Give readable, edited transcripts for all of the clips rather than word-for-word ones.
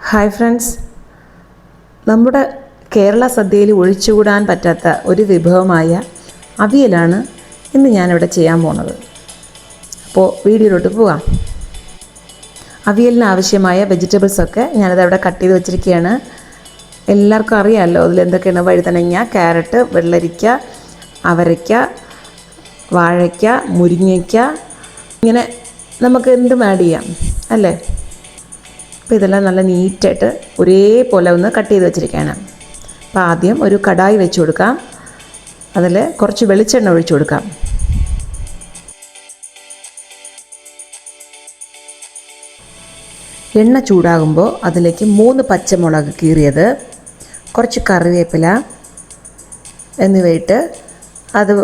Hi friends, നമ്മുടെ കേരള സദ്യയിൽ ഒഴിച്ചുകൂടാൻ പറ്റാത്ത ഒരു വിഭവമായ അവിയലാണ് ഇന്ന് ഞാനിവിടെ ചെയ്യാൻ പോകുന്നത്. അപ്പോൾ വീഡിയോയിലോട്ട് പോകാം. അവിയലിന് ആവശ്യമായ വെജിറ്റബിൾസൊക്കെ ഞാനത് അവിടെ കട്ട് ചെയ്ത് വെച്ചിരിക്കുകയാണ്. എല്ലാവർക്കും അറിയാമല്ലോ അതിലെന്തൊക്കെയാണ്: വഴുതനങ്ങ, ക്യാരറ്റ്, വെള്ളരിക്ക, അവരയ്ക്ക, വാഴയ്ക്ക, മുരിങ്ങയ്ക്ക, ഇങ്ങനെ നമുക്ക് എന്തും ആഡ് ചെയ്യാം അല്ലേ. അപ്പോൾ ഇതെല്ലാം നല്ല നീറ്റായിട്ട് ഒരേപോലെ ഒന്ന് കട്ട് ചെയ്ത് വെച്ചിരിക്കുകയാണ്. അപ്പോൾ ആദ്യം ഒരു കടായി വെച്ച് കൊടുക്കാം. അതിൽ കുറച്ച് വെളിച്ചെണ്ണ ഒഴിച്ചു കൊടുക്കാം. എണ്ണ ചൂടാകുമ്പോൾ അതിലേക്ക് 3 പച്ചമുളക് കീറിയത്, കുറച്ച് കറിവേപ്പില എന്നിവയിട്ട് അത്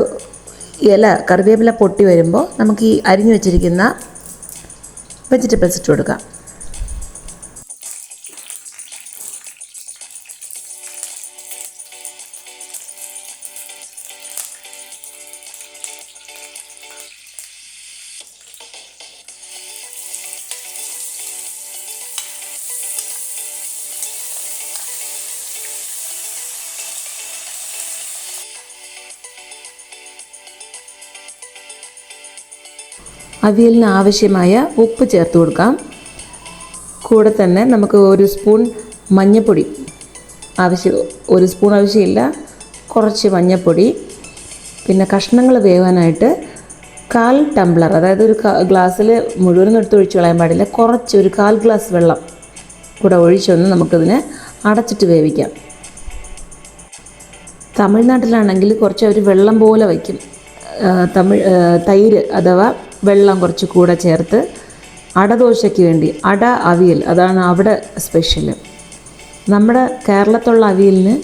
കറിവേപ്പില പൊട്ടി വരുമ്പോൾ നമുക്ക് ഈ അരിഞ്ഞു വെച്ചിരിക്കുന്ന വെജിറ്റബിൾസ് ഇട്ട് കൊടുക്കാം. അവിയലിന് ആവശ്യമായ ഉപ്പ് ചേർത്ത് കൊടുക്കാം. കൂടെ തന്നെ നമുക്ക് 1 സ്പൂൺ മഞ്ഞൾപ്പൊടി ആവശ്യമില്ല, കുറച്ച് മഞ്ഞൾപ്പൊടി. പിന്നെ കഷ്ണങ്ങൾ വേവാനായിട്ട് 1/4 ടംബ്ലർ, അതായത് ഒരു ഗ്ലാസ്സിൽ മുഴുവനും എടുത്ത് ഒഴിച്ച് കളയാൻ പാടില്ല, കുറച്ച് ഒരു 1/4 ഗ്ലാസ് വെള്ളം കൂടെ ഒഴിച്ചൊന്ന് നമുക്കതിനെ അടച്ചിട്ട് വേവിക്കാം. തമിഴ്നാട്ടിലാണെങ്കിൽ കുറച്ച് ഒരു വെള്ളം പോലെ വയ്ക്കും. തൈര് അഥവാ വെള്ളം കുറച്ച് കൂടെ ചേർത്ത് അടദോശയ്ക്ക് വേണ്ടി അവിയൽ, അതാണ് അവിടെ സ്പെഷ്യൽ. നമ്മുടെ കേരളത്തിലുള്ള അവിയലിന്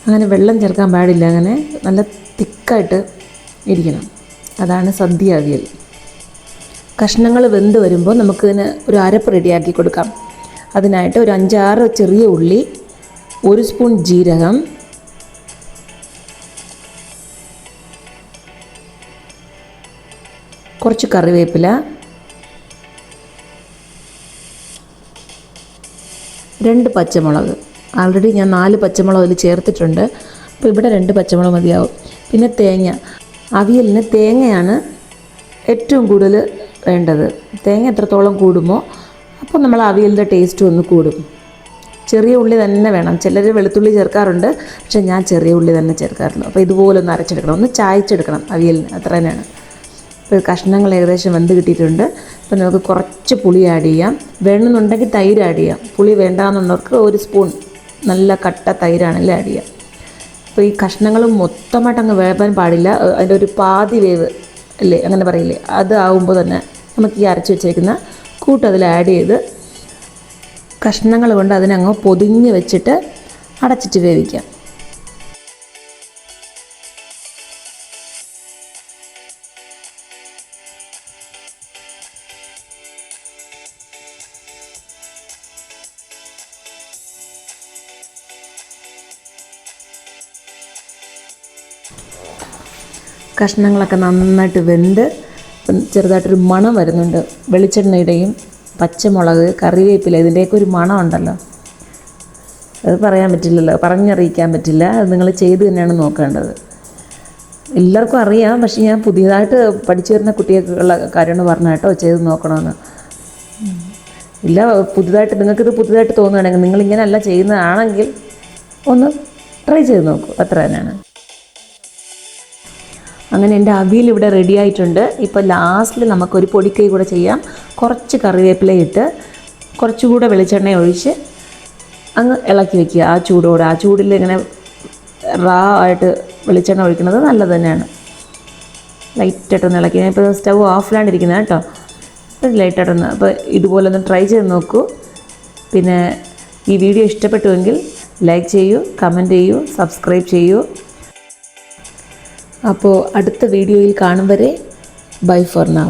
അങ്ങനെ വെള്ളം ചേർക്കാൻ പാടില്ല, അങ്ങനെ നല്ല തിക്കായിട്ട് ഇരിക്കണം. അതാണ് സദ്യ അവിയൽ. കഷ്ണങ്ങൾ വെന്ത് വരുമ്പോൾ നമുക്കിതിന് ഒരു അരപ്പ് റെഡിയാക്കി കൊടുക്കാം. അതിനായിട്ട് ഒരു 5-6 ചെറിയ ഉള്ളി, 1 സ്പൂൺ ജീരകം, കുറച്ച് കറിവേപ്പില, 2 പച്ചമുളക്. ആൾറെഡി ഞാൻ 4 പച്ചമുളക് അതിൽ ചേർത്തിട്ടുണ്ട്, അപ്പോൾ ഇവിടെ 2 പച്ചമുളക് മതിയാവും. പിന്നെ തേങ്ങ. അവിയലിന് തേങ്ങയാണ് ഏറ്റവും കൂടുതൽ വേണ്ടത്. തേങ്ങ എത്രത്തോളം കൂടുമോ അപ്പോൾ നമ്മൾ അവിയലിൻ്റെ ടേസ്റ്റ് ഒന്ന് കൂടും. ചെറിയ ഉള്ളി തന്നെ വേണം. ചിലർ വെളുത്തുള്ളി ചേർക്കാറുണ്ട്, പക്ഷേ ഞാൻ ചെറിയ ഉള്ളി തന്നെ ചേർക്കാറുള്ളൂ. അപ്പോൾ ഇതുപോലെ ഒന്ന് അരച്ചെടുക്കണം, ഒന്ന് ചായച്ചെടുക്കണം അവിയലിന്, അത്ര തന്നെയാണ്. ഇപ്പോൾ കഷ്ണങ്ങൾ ഏകദേശം വെന്ത് കിട്ടിയിട്ടുണ്ട്. അപ്പോൾ നമുക്ക് കുറച്ച് പുളി ആഡ് ചെയ്യാം. വേണമെന്നുണ്ടെങ്കിൽ തൈര് ആഡ് ചെയ്യാം. പുളി വേണ്ടാന്നുള്ളവർക്ക് 1 സ്പൂൺ നല്ല കട്ട തൈരാണെങ്കിൽ ആഡ് ചെയ്യാം. അപ്പോൾ ഈ കഷ്ണങ്ങൾ മൊത്തമായിട്ട് അങ്ങ് വേവാൻ പാടില്ല, അതിൻ്റെ ഒരു പാതി വേവ് അല്ലേ, അങ്ങനെ പറയില്ലേ, അത് ആകുമ്പോൾ തന്നെ നമുക്ക് ഈ അരച്ച് വെച്ചേക്കുന്ന കൂട്ട് അതിൽ ആഡ് ചെയ്ത് കഷ്ണങ്ങൾ കൊണ്ട് അതിനങ്ങ് പൊതിഞ്ഞ് വെച്ചിട്ട് അടച്ചിട്ട് വേവിക്കാം. കഷ്ണങ്ങളൊക്കെ നന്നായിട്ട് വെന്ത് ചെറുതായിട്ടൊരു മണം വരുന്നുണ്ട്. വെളിച്ചെണ്ണയുടെയും പച്ചമുളക്, കറിവേപ്പില, ഇതിൻ്റെയൊക്കെ ഒരു മണം ഉണ്ടല്ലോ, അത് പറയാൻ പറ്റില്ലല്ലോ, പറഞ്ഞറിയിക്കാൻ പറ്റില്ല. അത് നിങ്ങൾ ചെയ്ത് തന്നെയാണ് നോക്കേണ്ടത്. എല്ലാവർക്കും അറിയാം, പക്ഷേ ഞാൻ പുതിയതായിട്ട് പഠിച്ചു വരുന്ന കുട്ടികൾക്കുള്ള കാര്യമാണ് പറഞ്ഞ കേട്ടോ, ചെയ്ത് നോക്കണമെന്ന്. ഇല്ല, നിങ്ങൾക്കിത് പുതുതായിട്ട് തോന്നുകയാണെങ്കിൽ, നിങ്ങളിങ്ങനെയല്ല ചെയ്യുന്നതാണെങ്കിൽ ഒന്ന് ട്രൈ ചെയ്ത് നോക്കൂ, അത്ര തന്നെയാണ്. അങ്ങനെ എൻ്റെ അവിയൽ ഇവിടെ റെഡി ആയിട്ടുണ്ട്. ഇപ്പോൾ ലാസ്റ്റിൽ നമുക്കൊരു പൊടിക്കൈ കൂടെ ചെയ്യാം. കുറച്ച് കറിവേപ്പില ഇട്ട് കുറച്ചുകൂടെ വെളിച്ചെണ്ണ ഒഴിച്ച് അങ്ങ് ഇളക്കി വയ്ക്കുക. ആ ചൂടിൽ ഇങ്ങനെ ആയിട്ട് വെളിച്ചെണ്ണ ഒഴിക്കുന്നത് നല്ലത് തന്നെയാണ്. ലൈറ്റായിട്ടൊന്ന് ഇളക്കി. ഞാൻ ഇപ്പോൾ സ്റ്റവ് ഓഫിലാണ്ടിരിക്കുന്നത് കേട്ടോ, അപ്പോൾ ലൈറ്റായിട്ടൊന്ന്, അപ്പോൾ ഇതുപോലെ ഒന്ന് ട്രൈ ചെയ്ത് നോക്കൂ. പിന്നെ ഈ വീഡിയോ ഇഷ്ടപ്പെട്ടുവെങ്കിൽ ലൈക്ക് ചെയ്യൂ, കമൻറ്റ് ചെയ്യൂ, സബ്സ്ക്രൈബ് ചെയ്യൂ. അപ്പോൾ അടുത്ത വീഡിയോയിൽ കാണും വരെ ബൈ ഫോർ നൗ.